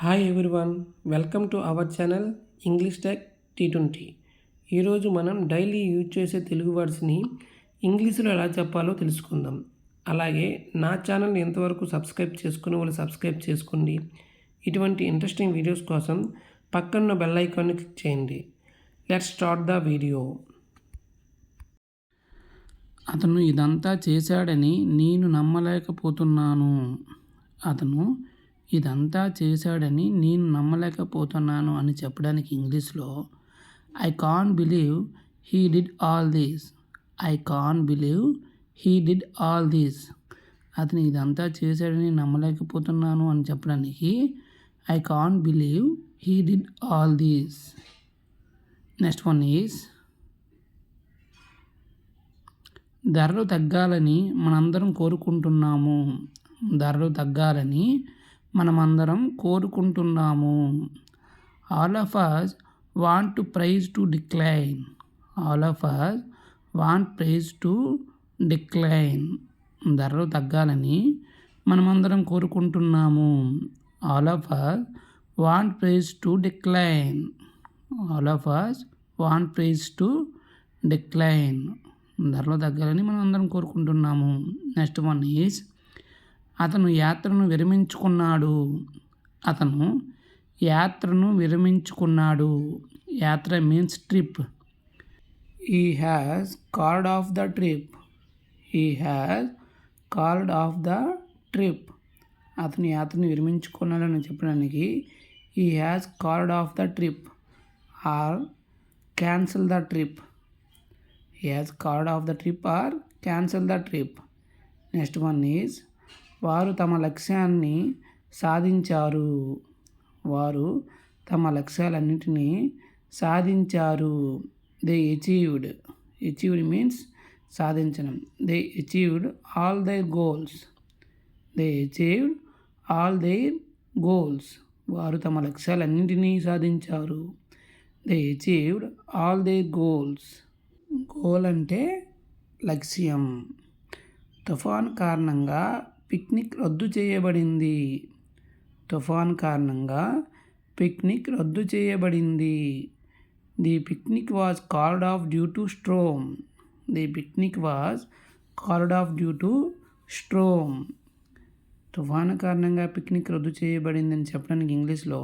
Hi everyone, welcome to our channel English tech T20. ఈరోజు మనం daily use చేసే తెలుగు వర్డ్స్ని ఇంగ్లీష్లో ఎలా చెప్పాలో తెలుసుకుందాం. అలాగే నా ఛానల్ ఎంతవరకు సబ్స్క్రైబ్ చేసుకుని వాళ్ళు సబ్స్క్రైబ్ చేసుకోండి. ఇటువంటి ఇంట్రెస్టింగ్ వీడియోస్ కోసం పక్కన్న బెల్ ఐకాన్ని క్లిక్ చేయండి. Let's start the video. అతను ఇదంతా చేశాడని నేను నమ్మలేకపోతున్నాను. అతను ఇదంతా చేశాడని నేను నమ్మలేకపోతున్నాను అని చెప్పడానికి ఇంగ్లీష్లో I can't believe he did all this. I can't believe he did all this. అతను ఇదంతా చేశాడని నమ్మలేకపోతున్నాను అని చెప్పడానికి I can't believe he did all this. Next one is ధరలు తగ్గాలని మనందరం కోరుకుంటున్నాము. ధరలు తగ్గాలని మనమందరం కోరుకుంటున్నాము. All of us want to price to decline. All of us want price to decline. ధరలు తగ్గాలని మనమందరం కోరుకుంటున్నాము. All of us want price to decline. All of us want price to decline. ధరలు తగ్గాలని మనం అందరం కోరుకుంటున్నాము. నెక్స్ట్ వన్ ఈజ్ అతను యాత్రను విరమించుకున్నాడు. అతను యాత్రను విరమించుకున్నాడు. యాత్ర means trip. He has called off the trip. He has called off the trip. అతను యాత్రను విరమించుకున్నాడని చెప్పడానికి he has called off the trip or cancel the trip. He has called off the trip or cancel the trip. Next one is వారు తమ లక్ష్యాన్ని సాధించారు. వారు తమ లక్ష్యాలన్నింటినీ సాధించారు. They achieved. అచీవ్డ్ మీన్స్ సాధించడం. They achieved all their goals. They achieved all their goals. వారు తమ లక్ష్యాలన్నింటినీ సాధించారు. They achieved all their goals. Goal అంటే లక్ష్యం. తుఫాన్ కారణంగా పిక్నిక్ రద్దు చేయబడింది. తుఫాన్ కారణంగా పిక్నిక్ రద్దు చేయబడింది. The picnic was called of due to storm. The picnic was called of due to storm. తుఫాను కారణంగా పిక్నిక్ రద్దు చేయబడింది అని చెప్పడానికి ఇంగ్లీష్లో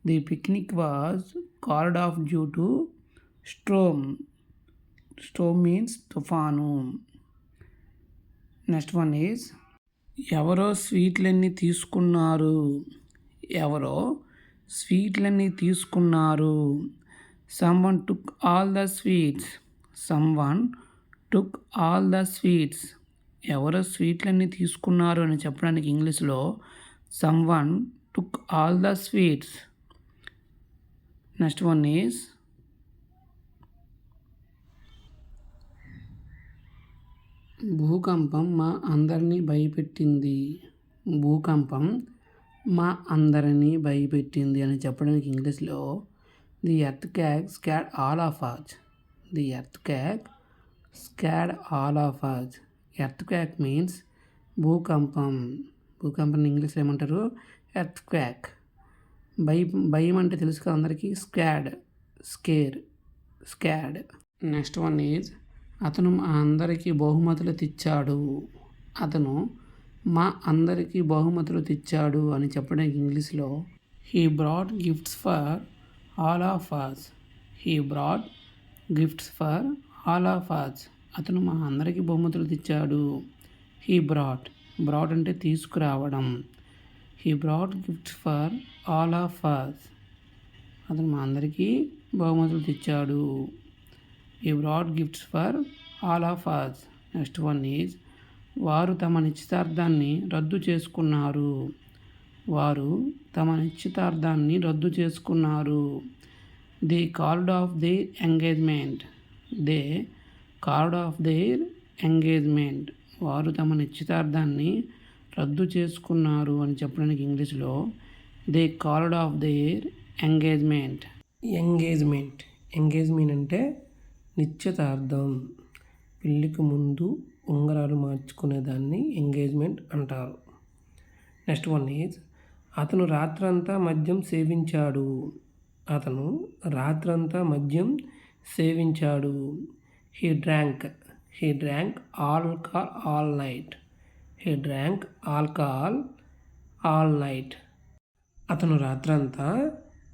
the picnic was called of due to storm. Storm means తుఫాను. నెక్స్ట్ వన్ ఈజ్ ఎవరో స్వీట్లన్నీ తీసుకున్నారు. ఎవరో స్వీట్లన్నీ తీసుకున్నారు. Someone took all the sweets. Someone took all the sweets. ఎవరో స్వీట్లన్నీ తీసుకున్నారు అని చెప్పడానికి ఇంగ్లీష్లో someone took all the sweets. Next one is భూకంపం మా అందరినీ భయపెట్టింది. భూకంపం మా అందరినీ భయపెట్టింది అని చెప్పడానికి ఇంగ్లీష్లో the earthquake scared all of us. The earthquake scared all of us. Earthquake means భూకంపం. భూకంపం ఇంగ్లీష్లో ఏమంటారు? ఎర్త్క్వేక్. భయం అంటే తెలుసు కదా అందరికీ. Scared, scare, scared. Next one is అతను మా అందరికీ బహుమతులు తెచ్చాడు. అతను మా అందరికీ బహుమతులు తెచ్చాడు అని చెప్పడానికి ఇంగ్లీష్లో he brought gifts for all of us. He brought gifts for all of us. అతను మా అందరికీ బహుమతులు తెచ్చాడు. He brought. బ్రాట్ అంటే తీసుకురావడం. He brought gifts for all of us. అతను మా అందరికీ బహుమతులు తెచ్చాడు. He brought gifts for all of us. Next one is వారు తమ నిశ్చితార్థాన్ని రద్దు చేసుకున్నారు. వారు తమ నిశ్చితార్థాన్ని రద్దు చేసుకున్నారు. They called of their engagement. They called of their engagement. వారు తమ నిశ్చితార్థాన్ని రద్దు చేసుకున్నారు అని చెప్పడానికి ఇంగ్లీష్లో they called of their engagement. Engagement. Engagement అంటే నిశ్చితార్థం. పెళ్ళికి ముందు ఉంగరాలు మార్చుకునేదాన్ని ఎంగేజ్మెంట్ అంటారు. నెక్స్ట్ వన్ ఈజ్ అతను రాత్రంతా మద్యం సేవించాడు. అతను రాత్రంతా మద్యం సేవించాడు. He drank alcohol all night. He drank alcohol all night. అతను రాత్రంతా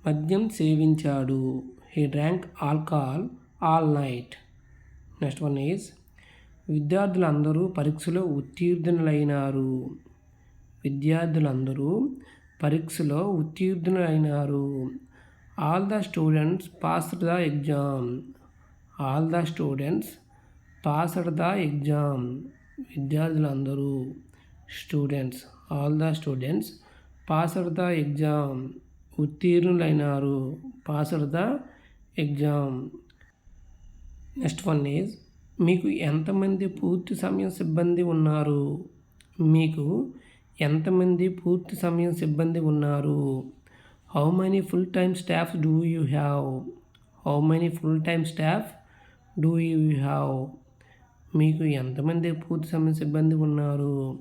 మద్యం సేవించాడు. He drank alcohol all night. Next one is విద్యార్థులందరూ పరీక్షలో ఉత్తీర్ణులైనారు. విద్యార్థులందరూ పరీక్షలో ఉత్తీర్ణులైనారు. All the students passed the exam. All the students passed the exam. విద్యార్థులందరూ students all the students passed the exam. ఉత్తీర్ణులైనారు. Passed the exam. Next one is మీకు ఎంతమంది పూర్తి సమయం సిబ్బంది ఉన్నారు? మీకు ఎంతమంది పూర్తి సమయం సిబ్బంది ఉన్నారు? How many full time staff do you have? How many full time staff do you have? మీకు ఎంతమంది పూర్తి సమయం సిబ్బంది ఉన్నారు?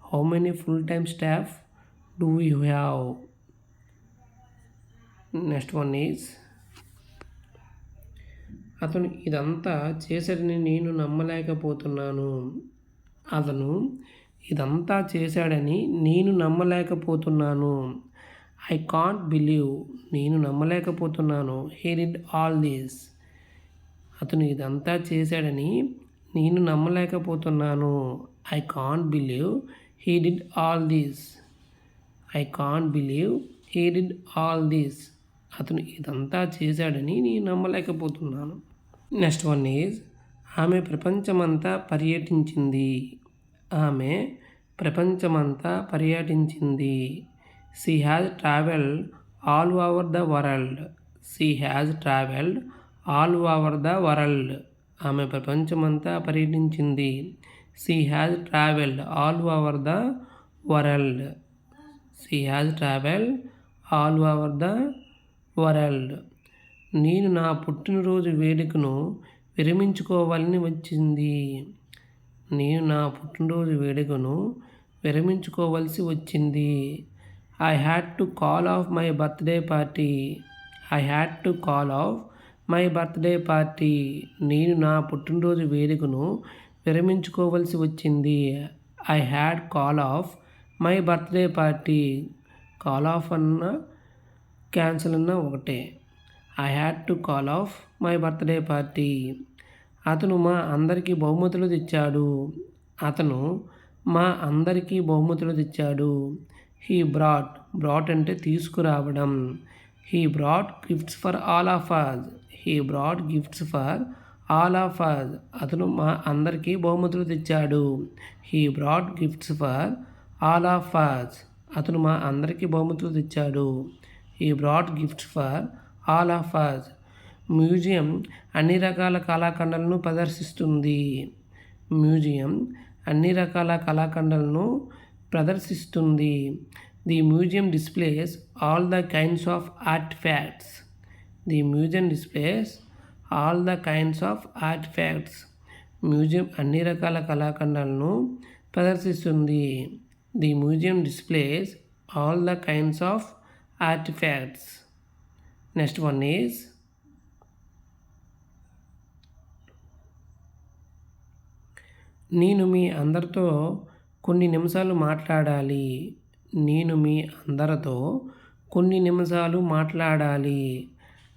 How many full time staff do you have? Next one is అతను ఇదంతా చేశాడని నేను నమ్మలేకపోతున్నాను. అతను ఇదంతా చేశాడని నేను నమ్మలేకపోతున్నాను. I can't believe. నేను నమ్మలేకపోతున్నాను. He did all this. అతను ఇదంతా చేశాడని నేను నమ్మలేకపోతున్నాను. I can't believe he did all this. I can't believe he did all this. అతను ఇదంతా చేశాడని నేను నమ్మలేకపోతున్నాను. నెక్స్ట్ వన్ ఈజ్ ఆమె ప్రపంచమంతా పర్యటించింది. ఆమె ప్రపంచమంతా పర్యటించింది. She has travelled all over the world. She has travelled all over the world. ఆమె ప్రపంచమంతా పర్యటించింది. She has travelled all over the world. She has travelled all over the world. నేను నా పుట్టినరోజు వేడుకను విరమించుకోవాలని వచ్చింది. నేను నా పుట్టినరోజు వేడుకను విరమించుకోవాల్సి వచ్చింది. I had to call of my birthday party. I had to call of my birthday party. నేను నా పుట్టినరోజు వేడుకను విరమించుకోవాల్సి వచ్చింది. I had call of my birthday party. Call of అన్న క్యాన్సిల్ అన్న ఒకటే. I had to call of my birthday party. అతను మా అందరికీ బహుమతులు తెచ్చాడు. అతను మా అందరికీ బహుమతులు తెచ్చాడు. హీ బ్రాట్ అంటే తీసుకురావడం. He brought gifts for all of us. He brought gifts for all of us. అతను మా అందరికీ బహుమతులు తెచ్చాడు. He brought gifts for all of us. అతను మా అందరికీ బహుమతులు తెచ్చాడు. He brought gifts for all of us. Museum అన్ని రకాల కళాఖండాలను ప్రదర్శిస్తుంది. మ్యూజియం అన్ని రకాల కళాఖండాలను ప్రదర్శిస్తుంది. The museum displays all the kinds of artefacts. The museum displays all the kinds of artefacts. Museum అన్ని రకాల కళాఖండాలను ప్రదర్శిస్తుంది. The museum displays all the kinds of artefacts. Next one is నేను మీ అందరితో కొన్ని నిమిషాలు మాట్లాడాలి. నేను మీ అందరితో కొన్ని నిమిషాలు మాట్లాడాలి.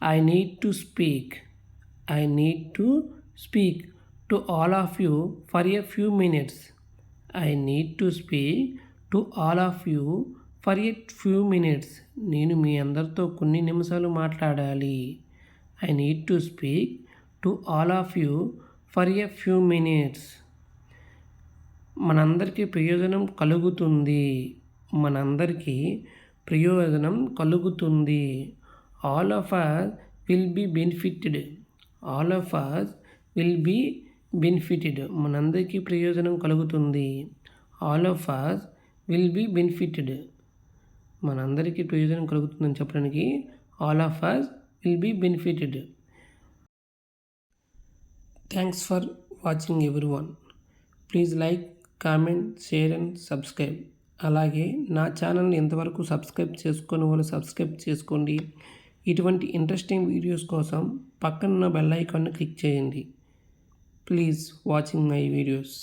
I need to speak. I need to speak to all of you for a few minutes. I need to speak to all of you for a few minutes. నేను మీ అందరితో కొన్ని నిమిషాలు మాట్లాడాలి. I need to speak to all of you for a few minutes. మనందరికీ ప్రయోజనం కలుగుతుంది. మనందరికీ ప్రయోజనం కలుగుతుంది. All of us will be benefited. All of us will be benefited. మనందరికీ ప్రయోజనం కలుగుతుంది. All of us will be benefited. మనందరికీ ప్రయోజనం కలుగుతుందని చెప్పడానికి all of us will be benefited. Thanks for watching everyone. Please like, comment, share and subscribe. అలాగే నా ఛానల్ని ఇంతవరకు సబ్స్క్రైబ్ చేసుకొని వాళ్ళు సబ్స్క్రైబ్ చేసుకోండి. ఇటువంటి ఇంట్రెస్టింగ్ వీడియోస్ కోసం పక్కనున్న బెల్ ఐకాన్ని క్లిక్ చేయండి. Please watching my videos.